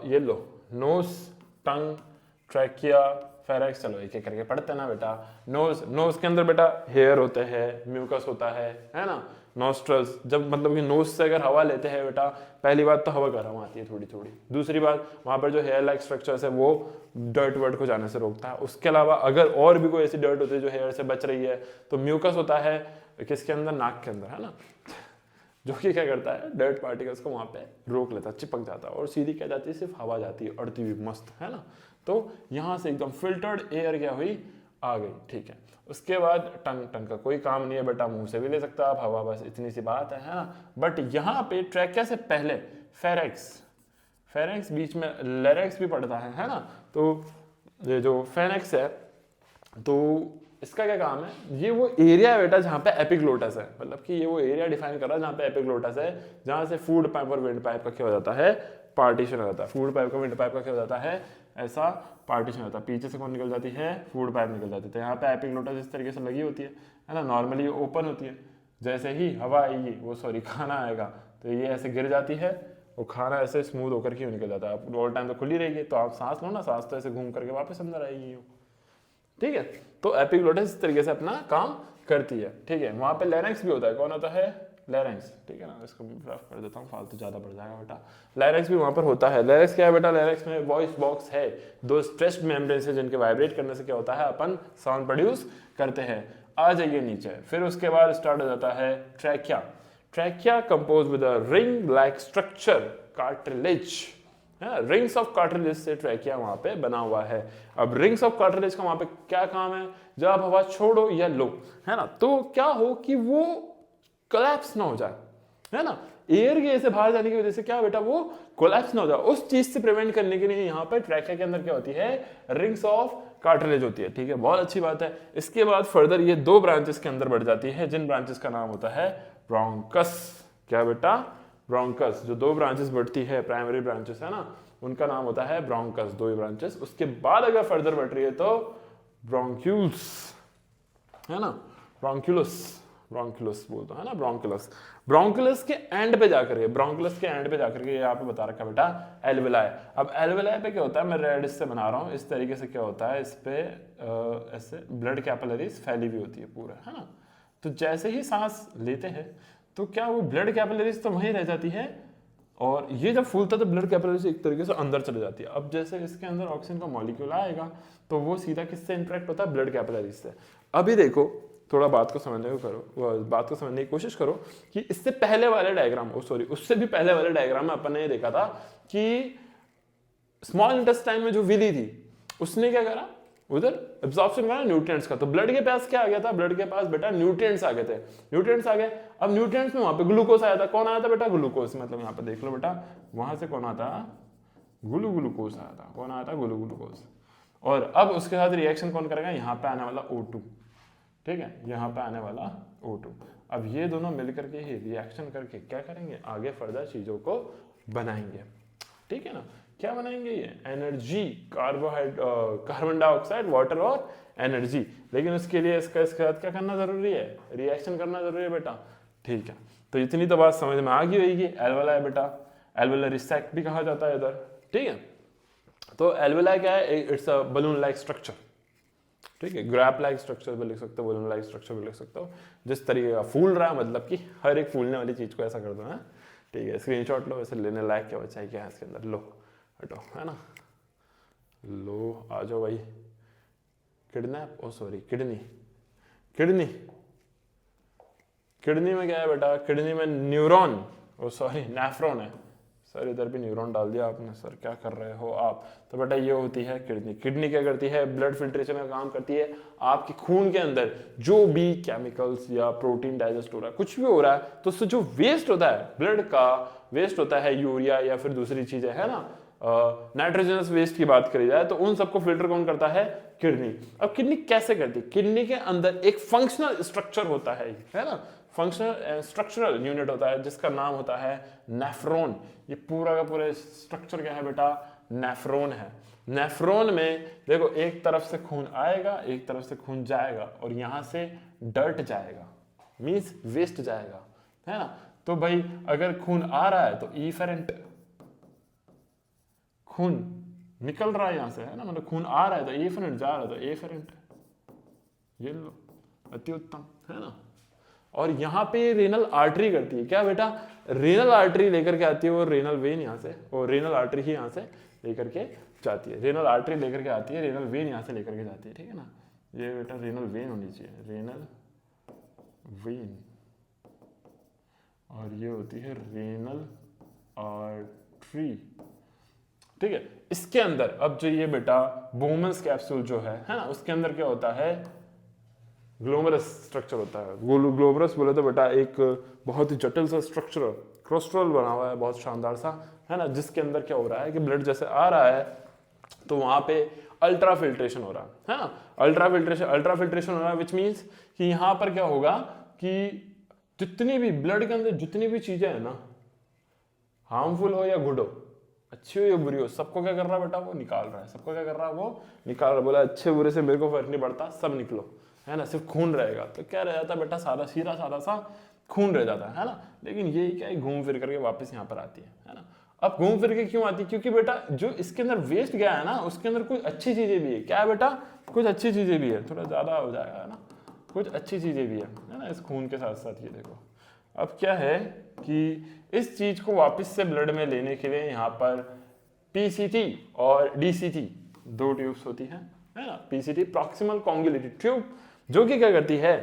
ये लो, नोज, टंग, ट्रैकिया, फेरेक्स, चलो एक एक करके पढ़ते हैं ना बेटा। नोज के अंदर बेटा हेयर होते हैं, म्यूकस होता है ना। नॉस्ट्रल्स, जब मतलब कि नोज से अगर हवा लेते हैं बेटा, पहली बात तो हवा गर्म आती है थोड़ी थोड़ी, दूसरी बात वहाँ पर जो हेयर लाइक स्ट्रक्चर्स है वो डर्ट वर्ट को जाने से रोकता है। उसके अलावा अगर और भी कोई ऐसी डर्ट होती है जो हेयर से बच रही है, तो म्यूकस होता है किसके अंदर, नाक के अंदर, है ना, जो कि क्या करता है, डर्ट पार्टिकल्स को वहाँ पे रोक लेता है, चिपक जाता है, और सीधी क्या जाती है, सिर्फ हवा जाती है अड़ती हुई मस्त, है ना। तो यहाँ से एकदम फिल्टर्ड एयर क्या हुई, आ गई, ठीक है। उसके बाद टंग का कोई काम नहीं है बेटा, मुंह से भी ले सकता आप हवा, बस इतनी सी बात है ना। बट यहाँ पे ट्रैकिया से पहले फेरेक्स बीच में लेरेक्स भी पड़ता है ना। तो ये जो फेनेक्स है, तो इसका क्या काम है, ये वो एरिया है बेटा जहाँ पे एपिग्लोटस है, मतलब कि ये वो एरिया डिफाइन कर रहा है जहाँ पे एपिग्लोटस है, जहाँ से फूड पाइप और विंड पाइप का क्या हो जाता है, पार्टीशन हो जाता है। फूड पाइप का विंड पाइप का क्या हो जाता है, ऐसा पार्टीशन होता है। पीछे से कौन निकल जाती है, फूड पाइप निकल जाती है। तो यहाँ पे एपिग्लोटस इस तरीके से लगी होती है ना, नॉर्मली ये ओपन होती है, जैसे ही हवा आएगी वो खाना आएगा तो ये ऐसे गिर जाती है, वो खाना ऐसे स्मूथ होकर के निकल जाता है। ऑल टाइम तो खुली रहेगी, तो आप सांस लो ना, सांस तो ऐसे घूम करके वापस अंदर आएगी, ठीक है। तो एपिग्लोटिस इस तरीके से अपना काम करती है, ठीक है। वहां पे लैरिंक्स भी होता है, कौन होता है, लैरिंक्स, ठीक है ना। इसको रफ कर देता हूँ, फालतू ज्यादा बढ़ जाएगा बेटा। लैरिंक्स भी वहां पर होता है। लैरिंक्स क्या है बेटा, लैरिंक्स में वॉइस बॉक्स है, दो स्ट्रेच्ड मेम्ब्रेन से जिनके वाइब्रेट करने से क्या होता है, अपन साउंड प्रोड्यूस करते हैं। आ जाइए नीचे, फिर उसके बाद स्टार्ट हो जाता है trachea. Trachea compose with a ring like structure, cartilage, rings of cartilage से ट्रैकिया वहां पे बना हुआ है। अब रिंग्स ऑफ कार्टिलेज का वहां पे क्या काम है, जब आप हवा छोड़ो या लो, है ना, तो क्या हो कि वो कोलैप्स ना हो जाए, है ना। एयर के ऐसे बाहर जाने की वजह से क्या बेटा, वो कोलैप्स ना हो जाए, उस चीज से प्रिवेंट करने के लिए यहाँ पर ट्रैकिया के अंदर क्या होती है, रिंग्स ऑफ कार्टिलेज होती है, ठीक है। बहुत अच्छी बात है। इसके बाद फर्दर ये दो ब्रांचेस के अंदर बढ़ जाती है, जिन ब्रांचेस का नाम होता है ब्रोंकस। क्या बेटा, ब्रोंकस। जो दो ब्रांचेस बढ़ती है, प्राइमरी ब्रांचेस है ना, उनका नाम होता है ब्रोंकस, दो ही ब्रांचेस। उसके बाद अगर फर्दर बढ़ रही है तो ब्रोंक्यूल्स, है ना, ब्रोंकुलस बोलते हैं ना, ब्रोंकुलस के एंड पे जाकर के यहाँ पे बता रखा बेटा एल्वेलाई। अब एल्वेलाई पे क्या होता है, मैं रेड इससे बना रहा हूँ, इस तरीके से क्या होता है, इस पे ऐसे ब्लड कैपिलरीज फैली हुई होती है पूरा, है ना। तो जैसे ही सांस लेते हैं तो क्या वो ब्लड कैपिलरीज तो वहीं रह जाती है, और ये जब फूलता है तो ब्लड कैपिलरीज एक तरीके से अंदर चले जाती है। अब जैसे इसके अंदर ऑक्सीजन का मॉलिक्यूल आएगा तो वो सीधा किससे इंटरेक्ट होता है, ब्लड कैपिलरीज से। अभी देखो, थोड़ा बात को समझने की कोशिश करो कि इससे पहले वाले डायग्राम, उससे भी पहले वाले डायग्राम में अपन ने ये देखा था कि स्मॉल इंटेस्टाइन में जो विली थी उसने क्या करा, उधर एब्जॉर्प्शन करा न्यूट्रिएंट्स का। तो ब्लड के पास क्या आ गया था, ब्लड के पास बेटा न्यूट्रिएंट्स आ गए थे, न्यूट्रिएंट्स आ गए। अब न्यूट्रिएंट्स में वहां पे ग्लूकोज आया था, कौन आया था बेटा, ग्लूकोज। मतलब यहाँ पे देख लो बेटा, वहां से कौन आता, ग्लूकोज आया था, कौन आया था, ग्लूकोज। और अब उसके साथ रिएक्शन कौन करेगा, यहाँ पे आने वाला O2, ठीक है, यहाँ पे आने वाला O2। अब ये दोनों मिलकर के ही रिएक्शन करके क्या करेंगे, आगे फर्दर चीजों को बनाएंगे, ठीक है ना। क्या बनाएंगे, ये एनर्जी, कार्बन डाइऑक्साइड, वाटर और एनर्जी। लेकिन उसके लिए इसके साथ क्या करना जरूरी है, रिएक्शन करना जरूरी है बेटा, ठीक है। तो इतनी तो बात समझ में आ गई होगी। एल्वेलाई बेटा, एल्वेलरी सैक भी कहा जाता है इधर, ठीक है। तो एल्वेलाई क्या है, it's a balloon like structure, ठीक है। ग्रैप लाइक स्ट्रक्चर भी लिख सकते हो, बलून लाइक स्ट्रक्चर भी लिख सकते हो। जिस तरीके का फूल रहा है, मतलब कि हर एक फूलने वाली चीज को ऐसा कर दो, है, ठीक है। स्क्रीनशॉट लो, वैसे लेने लायक क्या बचा है, क्या है इसके अंदर, लो हटो, है ना, लो आ जाओ भाई। किडनैप, ओ सॉरी, किडनी में क्या है बेटा, किडनी में न्यूरॉन, ओ सॉरी नेफ्रॉन है, सर इधर भी न्यूरॉन डाल दिया आपने, सर क्या कर रहे हो आप। तो बेटा ये होती है किडनी। किडनी क्या करती है, ब्लड फिल्ट्रेशन का काम करती है। आपके खून के अंदर जो भी केमिकल्स या प्रोटीन डाइजेस्ट हो रहा है, कुछ भी हो रहा है, तो उससे जो वेस्ट होता है, ब्लड का वेस्ट होता है, यूरिया या फिर दूसरी चीजें, है ना, नाइट्रोजनस वेस्ट की बात करी जाए तो उन सबको फिल्टर कौन करता है? किडनी। अब किडनी कैसे करती है? किडनी के अंदर एक फंक्शनल स्ट्रक्चर होता है ना, फंक्शनल स्ट्रक्चरल यूनिट होता है जिसका नाम होता है नेफ्रॉन। ये पूरा का पूरा स्ट्रक्चर क्या है बेटा? नेफ्रॉन है। नेफ्रॉन में देखो एक तरफ से खून आएगा, एक तरफ से खून जाएगा, और यहां से डर्ट जाएगा, मींस वेस्ट जाएगा, है ना। तो भाई अगर खून आ रहा है तो इफेरेंट, खून निकल रहा है यहां से, है ना, मतलब खून आ रहा है तो इफेरेंट, जा रहा है तो एफेरेंट। ये लो, अति उत्तम, है ना। और यहाँ पे रेनल आर्टरी करती है क्या बेटा? रेनल आर्टरी लेकर के आती है, वो रेनल वेन यहाँ से, और रेनल आर्टरी ही यहाँ से लेकर के जाती है। रेनल आर्टरी लेकर के आती है, रेनल वेन यहाँ से लेकर के जाती है, ठीक है ना। ये बेटा रेनल वेन होनी चाहिए, रेनल वेन, और ये होती है रेनल आर्टरी, ठीक है। इसके अंदर अब जो ये बेटा बोमन्स कैप्सूल जो है ना, उसके अंदर क्या होता है? ग्लोमरस स्ट्रक्चर होता है। ग्लोमरस बोले तो बेटा एक बहुत ही जटिल सा स्ट्रक्चर क्रोस्ट्रल बना हुआ है, बहुत शानदार सा, है ना, जिसके अंदर क्या हो रहा है कि ब्लड जैसे आ रहा है तो वहां पे अल्ट्रा फिल्ट्रेशन हो रहा है ना, अल्ट्रा फिल्ट्रेशन हो रहा है, विच मीन्स कि यहाँ पर क्या होगा कि जितनी भी ब्लड के अंदर जितनी भी चीजें है ना, हार्मफुल हो या गुड हो, अच्छी हो या बुरी हो, सबको क्या कर रहा है बेटा? वो निकाल रहा है। सबको क्या कर रहा है? वो निकाल रहा है। बोला अच्छे बुरे से मेरे को फर्क नहीं पड़ता, सब निकलो, है ना, सिर्फ खून रहेगा। तो क्या रह जाता है बेटा? सादा सीधा सादा सा खून रह जाता है ना। लेकिन ये क्या है, घूम फिर करके वापस यहाँ पर आती है ना। अब घूम फिर के क्यों आती है? क्योंकि बेटा जो इसके अंदर वेस्ट गया है ना, उसके अंदर कुछ अच्छी चीजें भी है। क्या है बेटा? कुछ अच्छी चीजें भी है, थोड़ा ज्यादा हो जाएगा, है ना, कुछ अच्छी चीजें भी है ना, इस खून के साथ साथ। ये देखो अब क्या है कि इस चीज को वापस से ब्लड में लेने के लिए यहाँ पर पीसीटी और डीसीटी दो ट्यूब्स होती है ना। पीसीटी प्रॉक्सिमल कॉन्गुलेटेड ट्यूब, जो कि क्या करती है?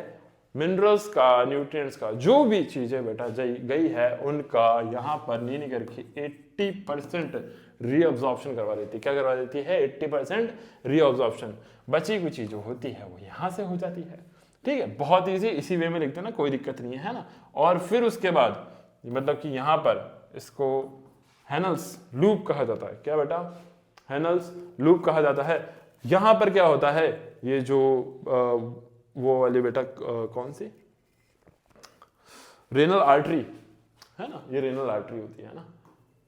मिनरल्स का, न्यूट्रिएंट्स का, जो भी चीजें बेटा गई है उनका यहाँ पर नहीं करके 80% रीअब्जॉर्प्शन करवा देती है। क्या करवा देती है? 80% रीअब्जॉर्प्शन। बची कुछ चीज जो होती है वो यहाँ से हो जाती है, ठीक है। बहुत ईजी, इसी वे में लिखते हैं ना, कोई दिक्कत नहीं है ना। और फिर उसके बाद मतलब कि यहाँ पर इसको हैनल्स लूप कहा जाता है। क्या बेटा? हैनल्स लूप कहा जाता है। यहां पर क्या होता है? ये जो वो वाली बेटा कौन सी रेनल आर्टरी है ना, ये रेनल आर्टरी होती है ना,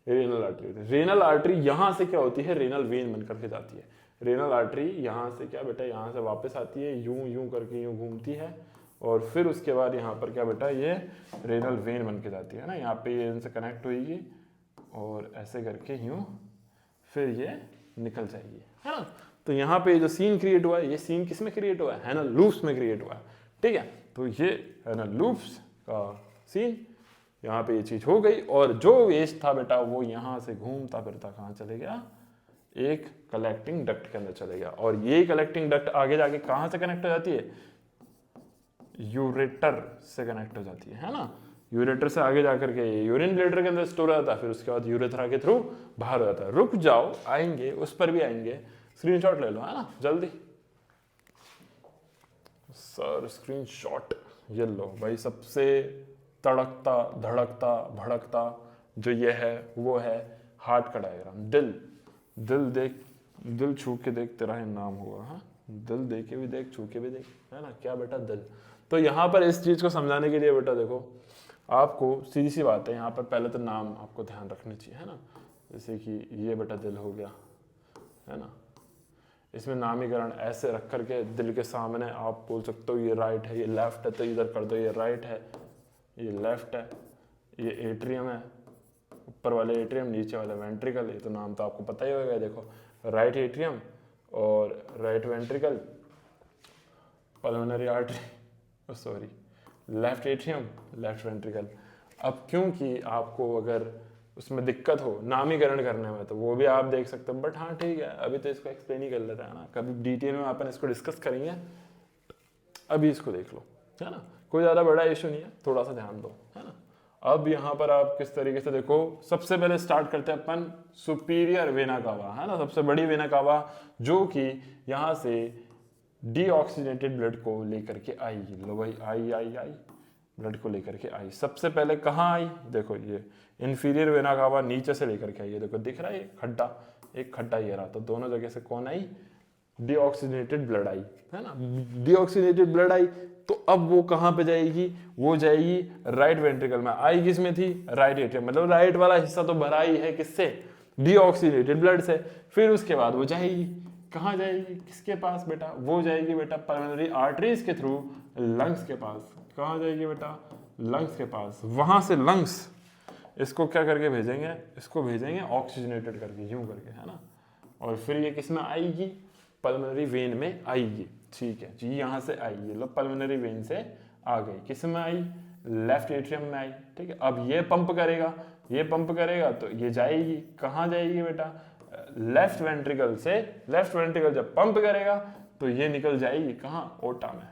ये रेनल आर्टरी होती है। रेनल आर्टरी यहां से क्या होती है? रेनल वेन बनकर के जाती है। रेनल आर्टरी यहां से क्या बेटा? यहां से वापस आती है, यूं यूं करके यूं घूमती है, और फिर उसके बाद यहाँ पर क्या बेटा? ये रेनल वेन बन के जाती है ना। यहाँ पे ये इनसे कनेक्ट होगी और ऐसे करके यूं फिर ये निकल जाएगी, है ना। तो यहाँ पे जो सीन क्रिएट हुआ है, ये सीन किस में क्रिएट हुआ है? हैनल लूप्स में क्रिएट हुआ है, ठीक है। तो ये हैनल लूप्स का सीन, यहाँ पे ये चीज हो गई, और जो वेस्ट था बेटा वो यहाँ से घूमता फिरता कहाँ चले गया? एक कलेक्टिंग डक्ट के अंदर चले गया। और ये कलेक्टिंग डक्ट आगे जाके कहाँ से कनेक्ट हो जाती है? यूरेटर से कनेक्ट हो जाती है ना। यूरेटर से आगे जाकर के यूरिन ब्लैडर के अंदर स्टोर हो जाता है, फिर उसके बाद यूरेथ्रा के थ्रू बाहर हो जाता है। रुक जाओ, आएंगे उस पर भी आएंगे, स्क्रीनशॉट ले लो, है ना, जल्दी सर। स्क्रीनशॉट ये लो भाई। सबसे तड़कता धड़कता भड़कता जो ये है वो है हार्ट का डायग्राम। दिल, दिल देख, दिल छू के देख, तेरा ही नाम होगा। हाँ, दिल दे के भी देख, छू के भी देख, है ना। क्या बेटा? दिल। तो यहाँ पर इस चीज को समझाने के लिए बेटा देखो, आपको सीधी सी बात है, यहाँ पर पहले तो नाम आपको ध्यान रखने चाहिए, है ना। जैसे कि ये बेटा दिल हो गया, है ना। इसमें नामीकरण ऐसे रख करके दिल के सामने आप बोल सकते हो ये राइट है, ये लेफ्ट है, तो इधर कर दो, ये राइट है, ये लेफ्ट है, ये एट्रियम है, ऊपर वाले एट्रियम, नीचे वाला वेंट्रिकल। ये तो नाम तो आपको पता ही होगा। देखो, राइट एट्रियम और right ventricle, pulmonary artery, sorry, left atrium, left ventricle. अब क्योंकि आपको अगर उसमें दिक्कत हो नामीकरण करने में तो वो भी आप देख सकते हो, बट हाँ ठीक है, अभी तो इसको एक्सप्लेन ही कर लेते हैं ना, कभी डिटेल में अपन इसको डिस्कस करेंगे, अभी इसको देख लो, है ना। कोई ज़्यादा बड़ा इशू नहीं है, थोड़ा सा ध्यान दो, है ना। अब यहाँ पर आप किस तरीके से देखो, सबसे पहले स्टार्ट करते हैं अपन सुपीरियर वेना कावा, है ना, सबसे बड़ी वेना कावा, जो कि यहाँ से डीऑक्सीजनेटेड ब्लड को लेकर के आएगी। लो भाई, आई आई आई, ब्लड को लेकर के आई। सबसे पहले कहाँ आई, देखो ये इंफीरियर वेना कावा नीचे से लेकर के आई, ये देखो दिख रहा है खड्डा, एक खड्डा ये रहा, तो दोनों जगह से कौन आई, डीऑक्सीजनेटेड ब्लड आई, है ना। डीऑक्सीजनेटेड ब्लड आई तो अब वो कहाँ पे जाएगी, वो जाएगी राइट वेंट्रिकल में। आई किस में थी, राइट एट्रियम, मतलब राइट वाला हिस्सा तो भरा ही है किससे, डीऑक्सीजनेटेड ब्लड से। फिर उसके बाद वो जाएगी कहाँ जाएगी, किसके पास बेटा, वो जाएगी बेटा पल्मोनरी आर्टरीज के थ्रू लंग्स के पास। कहाँ जाएगी बेटा, लंग्स के पास। वहां से लंग्स इसको क्या करके भेजेंगे, इसको भेजेंगे ऑक्सीजनेटेड करके, यूं करके, है ना। और फिर ये किस में आएगी, पल्मोनरी वेन में आएगी। ठीक है जी, यहाँ से आई, ये लो पल्मोनरी वेन से आ गई, किस में आई, लेफ्ट एट्रियम में आई। ठीक है, अब ये पंप करेगा, ये पंप करेगा तो ये जाएगी कहाँ जाएगी बेटा, लेफ्ट वेंट्रिकल से। लेफ्ट वेंट्रिकल जब पंप करेगा तो ये निकल जाएगी कहाँ, ओटा में।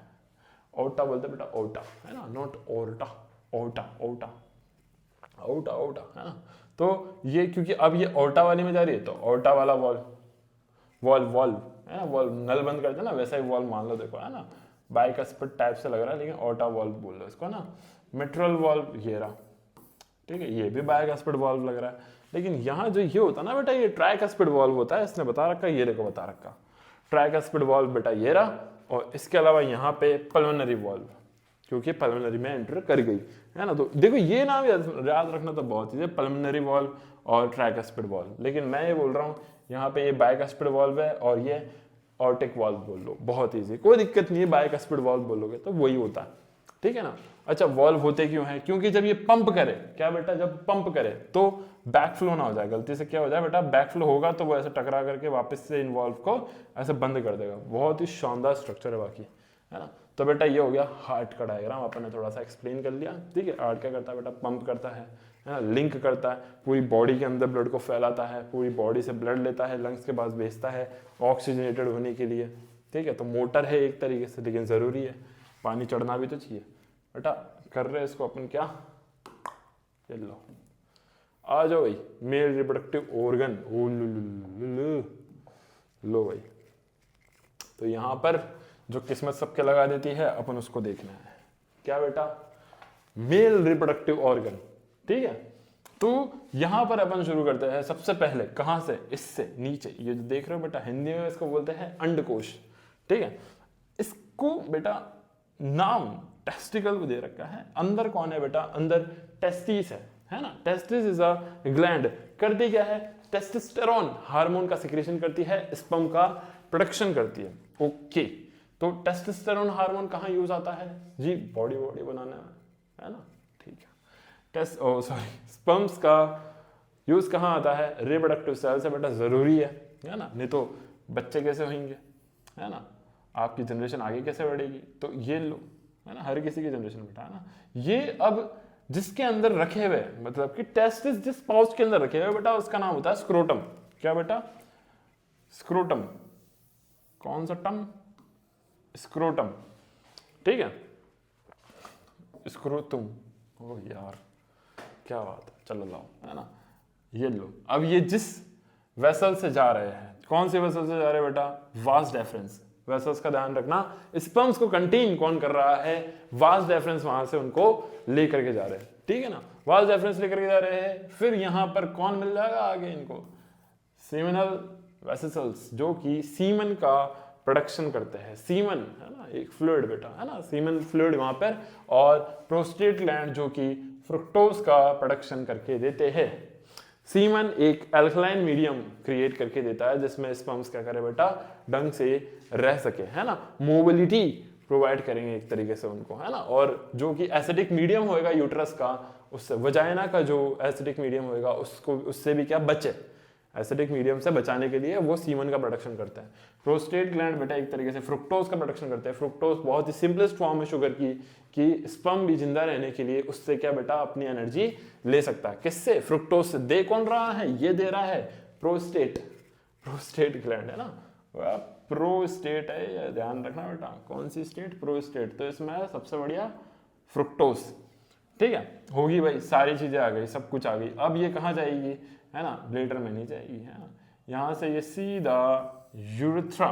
ओटा बोलते बेटा, ओटा, है ना, नॉट ओर्टा, ओटा, ओटा, ओटा, ओटा, है ना। तो ये क्योंकि अब ये ओटा वाली में जा रही है तो ओटा वाला वॉल्व, वॉल्व है ना, वॉल्व नल बंद करते हैं ना, वैसा ही वॉल्व मान लो, देखो, है ना, बाइकस्पिड टाइप से लग रहा है लेकिन ओटा वॉल्व बोल लो इसको ना। मिट्रल वॉल्व ये रहा, ठीक है, ये भी बाइकस्पिड वॉल्व लग रहा है, लेकिन यहाँ जो ये होता है ना बेटा, ये ट्राइकस्पिड वॉल्व होता है, इसने बता रखा, ये देखो बता रखा, ट्राइकस्पिड वॉल्व बेटा ये रहा। और इसके अलावा यहाँ पे पल्मोनरी वॉल्व, क्योंकि पल्मोनरी में एंटर कर गई, है ना। तो देखो ये नाम याद रखना तो बहुत चीज़ है, पल्मोनरी वॉल्व और ट्राइकस्पिड वॉल्व। लेकिन मैं ये बोल रहा हूँ यहाँ पे ये बाइकस्पिड वॉल्व है और ये ऑर्टिक वॉल्व बोल लो, बहुत ईजी, कोई दिक्कत नहीं है, बाइकस्पिड वॉल्व बोलोगे तो वही होता है, ठीक है ना। अच्छा, वॉल्व होते क्यों है, क्योंकि जब ये पंप करे, क्या बेटा, जब पंप करे तो बैक फ्लो ना हो जाए, गलती से क्या हो जाए बेटा, बैक फ्लो होगा तो वो ऐसे टकरा करके वापस से इन्वॉल्व को ऐसे बंद कर देगा। बहुत ही शानदार स्ट्रक्चर है बाकी, है ना। तो बेटा ये हो गया हार्ट का डायग्राम, अपन ने थोड़ा सा एक्सप्लेन कर लिया, ठीक है। हार्ट क्या करता है बेटा, पंप करता है ना, लिंक करता है, पूरी बॉडी के अंदर ब्लड को फैलाता है, पूरी बॉडी से ब्लड लेता है, लंग्स के पास भेजता है ऑक्सीजनेटेड होने के लिए, ठीक है। तो मोटर है एक तरीके से, लेकिन ज़रूरी है, पानी चढ़ना भी तो चाहिए बेटा। कर रहे हैं इसको अपन क्या, ये लो, आ जाओ भाई, मेल रिप्रोडक्टिव ऑर्गन, लो भाई। तो यहाँ पर जो किस्मत सबके लगा देती है अपन उसको देखना है, क्या बेटा, मेल रिप्रोडक्टिव ऑर्गन, ठीक है। तो यहां पर अपन शुरू करते हैं सबसे पहले, कहां से, इससे नीचे, ये जो देख रहे हो बेटा, हिंदी में इसको बोलते हैं अंडकोश, ठीक है। इसको बेटा नाम टेस्टिकल को दे रखा है। अंदर कौन है बेटा, अंदर टेस्टिस है ना। टेस्टिस इज अ ग्लैंड, करती क्या है, टेस्टोस्टेरोन हार्मोन का सिक्रेशन करती है, स्पर्म का प्रोडक्शन करती है, ओके। तो टेस्टोस्टेरोन हार्मोन कहाँ यूज आता है जी, बॉडी बनाने में, है ना, ठीक है। स्पर्म्स का यूज कहाँ आता है, रिप्रोडक्टिव सेल से बेटा, जरूरी है ना, नहीं तो बच्चे कैसे होंगे, है ना, आपकी जनरेशन आगे कैसे बढ़ेगी। तो ये लो, है ना, हर किसी की जनरेशन बेटा, है ना। ये अब जिसके अंदर रखे हुए, मतलब कि टेस्टिस जिस पाउच के अंदर रखे हुए बेटा, उसका नाम होता है स्क्रोटम। क्या बेटा, स्क्रोटम, कौन सा टम, स्क्रोटम, ठीक है, स्क्रोटम, ओ यार क्या बात है, चलो लाओ, है ना, ये लो। अब ये जिस वेसल से जा रहे हैं, कौन से वेसल से जा रहे हैं बेटा, वास डेफरेंस वेसल्स का ध्यान रखना, स्पर्म्स को कंटेन कौन कर रहा है, वास डेफरेंस वहां से उनको लेकर के जा रहे हैं, ठीक है ना, वास डेफरेंस लेकर के जा रहे हैं। फिर यहां पर कौन मिल जाएगा आगे इनको, सीमेनल वेसिकल्स, जो कि सीमन का प्रोडक्शन करते हैं, सीमन, है ना, एक फ्लूइड बेटा, है ना, सीमन फ्लूइड वहां पर, और प्रोस्टेट ग्लैंड जो कि फ्रुक्टोज का प्रोडक्शन करके देते हैं। सीमन एक अल्कलाइन मीडियम क्रिएट करके देता है, जिसमें स्पर्म्स क्या करे बेटा, ढंग से रह सके, है ना, मोबिलिटी प्रोवाइड करेंगे एक तरीके से उनको, है ना। और जो कि एसिडिक मीडियम होएगा यूट्रस का, उससे वजाइना का जो एसिडिक मीडियम होएगा उसको, उससे भी क्या बचे, एसिडिक मीडियम से बचाने के लिए वो सीमन का प्रोडक्शन करता है। प्रोस्टेट ग्लैंड बेटा एक तरीके से फ्रुक्टोज का प्रोडक्शन करता है। फ्रुक्टोज बहुत ही सिंपलेस्ट फॉर्म है शुगर की, कि स्पर्म भी जिंदा रहने के लिए उससे क्या बेटा, अपनी एनर्जी ले सकता है, किससे, फ्रुक्टोज से। दे कौन रहा है, ये दे रहा है प्रोस्टेट, प्रोस्टेट ग्लैंड, है ना, प्रोस्टेट है, ये ध्यान रखना बेटा, कौन सी स्टेट, प्रोस्टेट। तो इसमें है सबसे बढ़िया फ्रुक्टोज, ठीक है, होगी भाई, सारी चीजें आ गई, सब कुछ आ गई। अब ये कहाँ जाएगी, है ना, ब्लेडर में नहीं जाएगी, है ना, यहां से ये सीधा यूरेथ्रा,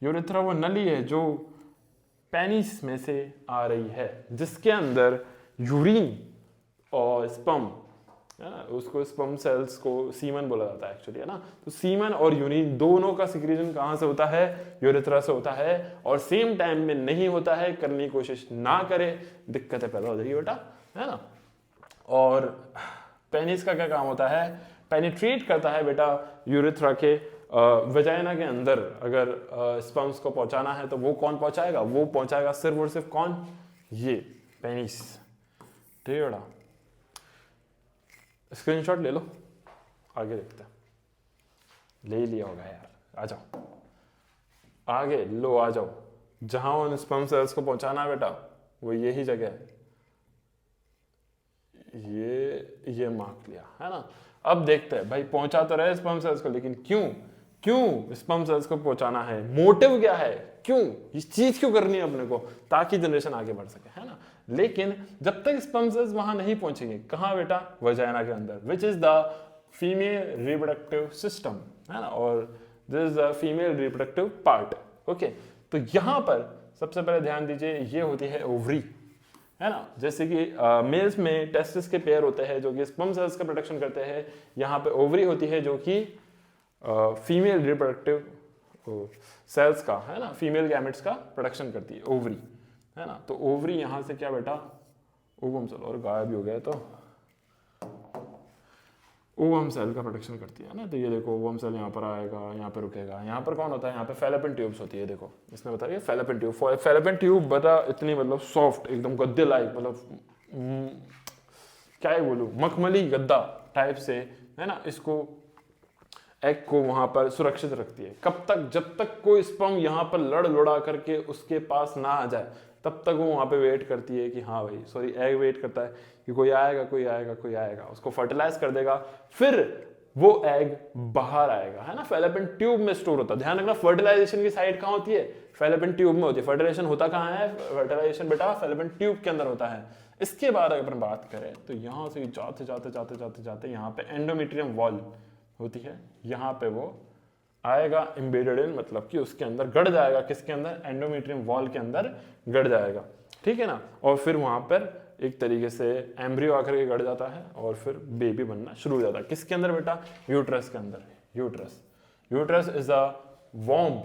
यूरेथ्रा वो नली है जो पेनिस में से आ रही है, जिसके अंदर यूरिन और स्पर्म है ना, उसको स्पर्म सेल्स को सीमन बोला जाता है एक्चुअली, है ना। तो सीमन और यूरिन दोनों का सिक्रीजन कहाँ से होता है, यूरेथ्रा से होता है, और सेम टाइम में नहीं होता है, करने की कोशिश ना करे, दिक्कतें पैदा हो जाएगी बेटा, है ना। और पेनिस का क्या काम होता है, पेनिट्रेट करता है बेटा यूरेथ्रा के वजाइना के अंदर। अगर स्पर्म्स को पहुंचाना है तो वो कौन पहुंचाएगा, वो पहुंचाएगा सिर्फ और सिर्फ कौन, ये पेनिस। ठीक है बेटा, स्क्रीनशॉट ले लो, आगे देखते हैं। ले लिया होगा यार, आ जाओ आगे, लो आ जाओ। जहां उन स्पर्म सेल्स को पहुंचाना है बेटा वो यही जगह है, ये मार्क लिया है ना। अब देखते हैं भाई, पहुंचा तो रहे स्पर्म सेल्स को, लेकिन क्यों स्पर्म सेल्स को पहुंचाना है, मोटिव क्या है, क्यों इस चीज क्यों करनी है अपने को, ताकि जनरेशन आगे बढ़ सके, है ना। लेकिन जब तक स्पर्म सेल्स वहां नहीं पहुंचेंगे, कहां बेटा, वजाइना के अंदर, which is the female reproductive system, है ना, और this is the female reproductive part. Okay, तो यहां पर सबसे पहले ध्यान दीजिए, ये होती है ओवरी, है ना। जैसे कि मेल्स में टेस्टिस के पेयर होते हैं जो कि स्पर्म सेल्स का प्रोडक्शन करते हैं, यहाँ पे ओवरी होती है जो कि फीमेल रिप्रोडक्टिव सेल्स का, है ना, फीमेल गैमेट्स का प्रोडक्शन करती है ओवरी, है ना। तो ओवरी यहाँ से क्या बेटा, ओवम सेल, और गायब भी हो गया, तो ओवम सेल का प्रोडक्शन करती है ना। तो ये देखो ओवम सेल यहाँ पर आएगा, यहाँ पर रुकेगा, यहाँ पर कौन होता है, यहाँ पे फैलोपियन ट्यूब्स होती है, देखो इसने बताया फैलोपियन ट्यूब। फैलोपियन ट्यूब बता इतनी मतलब सॉफ्ट, एकदम गद्दे लाइक, मतलब क्या ही बोलूं, मखमली गद्दा टाइप से, है ना। इसको एग को वहां पर सुरक्षित रखती है, कब तक, जब तक कोई स्पर्म यहाँ पर लड़ लुड़ा करके उसके पास ना आ जाए, तब तक वो वहां पे वेट करती है कि हाँ भाई, सॉरी एग वेट करता है कि कोई आएगा, कोई आएगा, कोई आएगा, उसको फर्टिलाइज कर देगा, फिर वो एग बाहर आएगा, है ना। फैलोपियन ट्यूब में स्टोर होता है, ध्यान रखना, फर्टिलाइजेशन की साइड कहाँ होती है, फैलोपियन ट्यूब में होती है। फर्टिलाइजेशन होता कहाँ है, फर्टिलाइजेशन बेटा फैलोपियन ट्यूब के अंदर होता है। इसके बाद अगर अपन बात करें तो यहाँ से जाते जाते जाते जाते जाते यहाँ पे एंडोमेट्रियम वॉल होती है, यहाँ पे वो आएगा एम्बेडेड इन, मतलब कि उसके अंदर गड़ जाएगा, किसके अंदर, एंडोमेट्रियम वॉल के अंदर गड़ जाएगा, ठीक है ना। और फिर वहां पर एक तरीके से एम्ब्रियो आकर के गड़ जाता है और फिर बेबी बनना शुरू हो जाता है, किसके अंदर बेटा, यूट्रस के अंदर। यूट्रस इज अ वॉम्ब,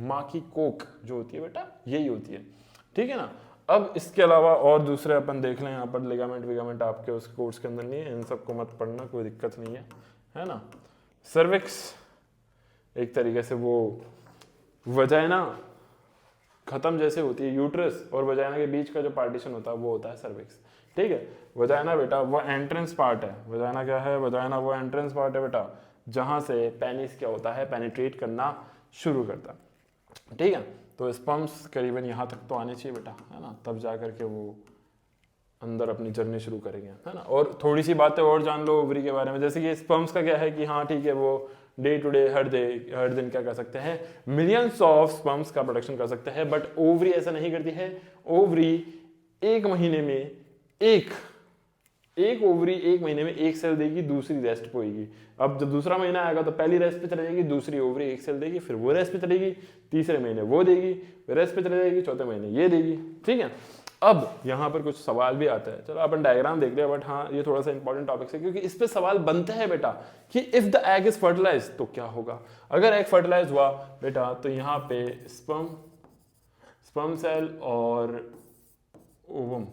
माँ की कोक जो होती है बेटा, यही होती है, ठीक है ना। अब इसके अलावा और दूसरे अपन देख लें, यहाँ पर लिगामेंट आपके उस कोर्स के अंदर नहीं है, इन सबको मत पढ़ना, कोई दिक्कत नहीं है ना। सर्विक्स एक तरीके से वो वजाइना खत्म जैसे होती है, यूट्रस और वजाइना के बीच का जो पार्टीशन होता है वो होता है सर्विक्स, ठीक है। वजाइना बेटा वो एंट्रेंस पार्ट है, वजाइना क्या है, वजाइना वो एंट्रेंस पार्ट है बेटा, जहां से पेनिस क्या होता है, पेनिट्रेट करना शुरू करता है, ठीक है। तो स्पर्म्स करीबन यहाँ तक तो आने चाहिए बेटा, है ना, तब जा करके वो अंदर अपनी जर्नी शुरू करेंगे, है ना। और थोड़ी सी बातें और जान लो ओवरी के बारे में, जैसे कि स्पर्म्स का क्या है कि हाँ ठीक है, वो डे टू डे हर दिन क्या कर सकते हैं, मिलियंस ऑफ स्पर्म्स का प्रोडक्शन कर सकते हैं, बट ओवरी ऐसा नहीं करती है। ओवरी एक महीने में एक ओवरी एक महीने में एक सेल देगी, दूसरी रेस्ट पे होगी। अब जब दूसरा महीना आएगा तो पहली रेस्ट पे चले जाएगी, दूसरी ओवरी एक सेल देगी, फिर वो रेस्ट पे चलेगी, तीसरे महीने वो देगी, फिर रेस्ट पे चले जाएगी, चौथे महीने ये देगी, ठीक है। अब यहाँ पर कुछ सवाल भी आता है, चलो अपन डायग्राम देख लिया, बट हाँ ये थोड़ा सा इंपॉर्टेंट टॉपिक है क्योंकि इस पे सवाल बनते हैं बेटा कि if the egg is fertilize तो क्या होगा। अगर एग फर्टिलाइज हुआ बेटा तो यहाँ पे स्पर्म सेल और ओवम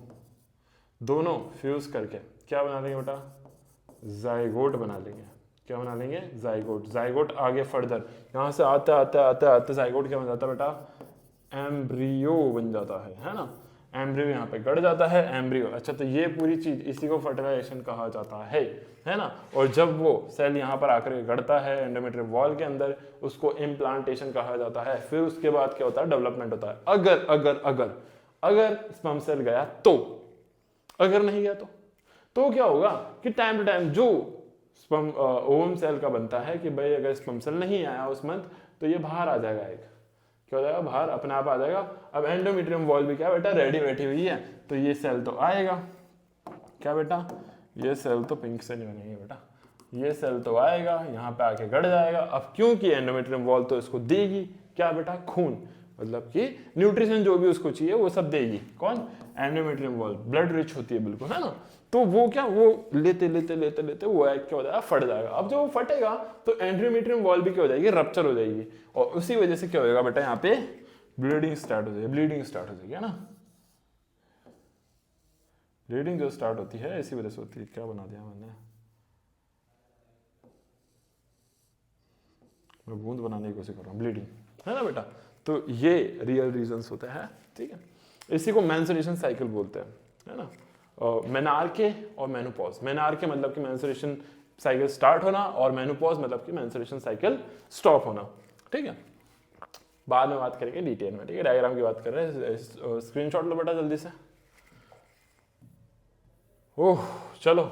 दोनों फ्यूज करके क्या बना लेंगे बेटा, जाइगोट बना लेंगे। क्या बना लेंगे, जाइगोट आगे फर्दर यहाँ से आते आते आते आते जाइगोट क्या बन जाता है बेटा, एम्ब्रियो बन जाता है ना। एम्ब्रियो यहाँ पे गड़ जाता है, एम्ब्रियो। अच्छा, तो ये पूरी चीज, इसी को फर्टिलाइजेशन कहा जाता है ना। और जब वो सेल यहाँ पर आकर गड़ता है एंडोमेट्रियम वॉल के अंदर, उसको इम्प्लांटेशन कहा जाता है। फिर उसके बाद क्या होता है, डेवलपमेंट होता है। अगर अगर अगर अगर स्पर्म सेल गया तो, अगर नहीं गया तो क्या होगा कि टाइम टू टाइम जो स्पर्म ओवम सेल का बनता है कि भाई अगर स्पर्म सेल नहीं आया उस मंथ तो ये बाहर आ जाएगा, एक क्या हो जाएगा, बाहर अपने आप आ जाएगा। अब एंडोमेट्रियम वॉल भी क्या बेटा, रेडी बैठी हुई है, तो ये सेल तो आएगा। क्या बेटा, ये सेल तो पिंक से नहीं बनेगी बेटा, ये सेल तो आएगा, यहाँ पे आके गड़ जाएगा। अब क्योंकि एंडोमेट्रियम वॉल तो इसको देगी क्या बेटा, खून, मतलब कि न्यूट्रिशन जो भी उसको चाहिए वो सब देगी। कौन? एंडोमेट्रियम वॉल, ब्लड रिच होती है बिल्कुल, है ना। तो वो क्या, वो लेते लेते लेते लेते वो एग क्या हो जाएगा, फट जाएगा। अब जब वो फटेगा तो एंडोमेट्रियम वॉल भी क्या हो जाएगी, रप्चर हो जाएगी, और उसी वजह से क्या होगा बेटा, यहाँ पे ब्लीडिंग स्टार्ट हो जाएगी, ब्लीडिंग स्टार्ट हो जाएगी, है ना। ब्लीडिंग जो स्टार्ट होती है इसी वजह से होती है। क्या बना दिया मैंने, मैं बूंद बनाने की कोशिश कर रहा हूँ, ब्लीडिंग, है ना बेटा। तो ये रियल रीजंस होते हैं, ठीक है। इसी को मेंस्ट्रुएशन साइकिल बोलते हैं, है ना। मेनार्के और मेनोपॉज। मेनार्के मतलब कि मेंस्ट्रुएशन साइकिल स्टार्ट होना, और मेनोपॉज मतलब कि मेंस्ट्रुएशन साइकिल स्टॉप होना, ठीक है। बाद में बात करेंगे डिटेल में, ठीक है। डायग्राम की बात कर रहे हैं, स्क्रीनशॉट लो बेटा जल्दी से। ओह चलो,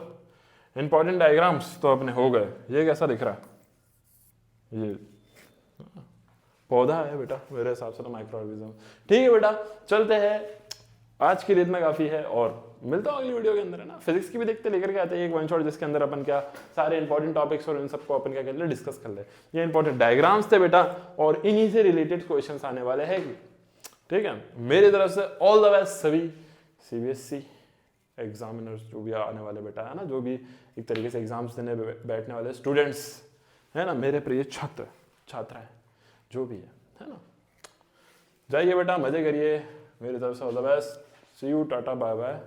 इंपॉर्टेंट डायग्राम्स तो अपने हो गए। ये कैसा दिख रहा है, ये पौधा है बेटा मेरे हिसाब से तो, माइक्रो ऑर्गेनिज्म, ठीक है बेटा। चलते हैं, आज के लिए इतना काफी है, और मिलता हूँ अगली वीडियो के अंदर, है ना। फिजिक्स की भी देखते लेकर के आते हैं एक वन शॉट, जिसके अंदर अपन क्या सारे इंपॉर्टेंट टॉपिक्स और इन सबको अपन क्या कर ले, डिस्कस कर ले। ये इंपॉर्टेंट डायग्राम्स थे बेटा, और इन्हीं से रिलेटेड क्वेश्चंस आने वाले हैं, ठीक है। मेरी तरफ से ऑल द बेस्ट सभी सीबीएसई एग्जामिनर्स जो भी आने वाले बेटा, है ना, जो भी एक तरीके से एग्जाम्स देने बैठने वाले स्टूडेंट्स, है ना, मेरे प्रिय छात्र छात्राएं जो भी है ना। जाइए बेटा, मजे करिए, मेरी तरफ से all the best, see you, tata, bye bye.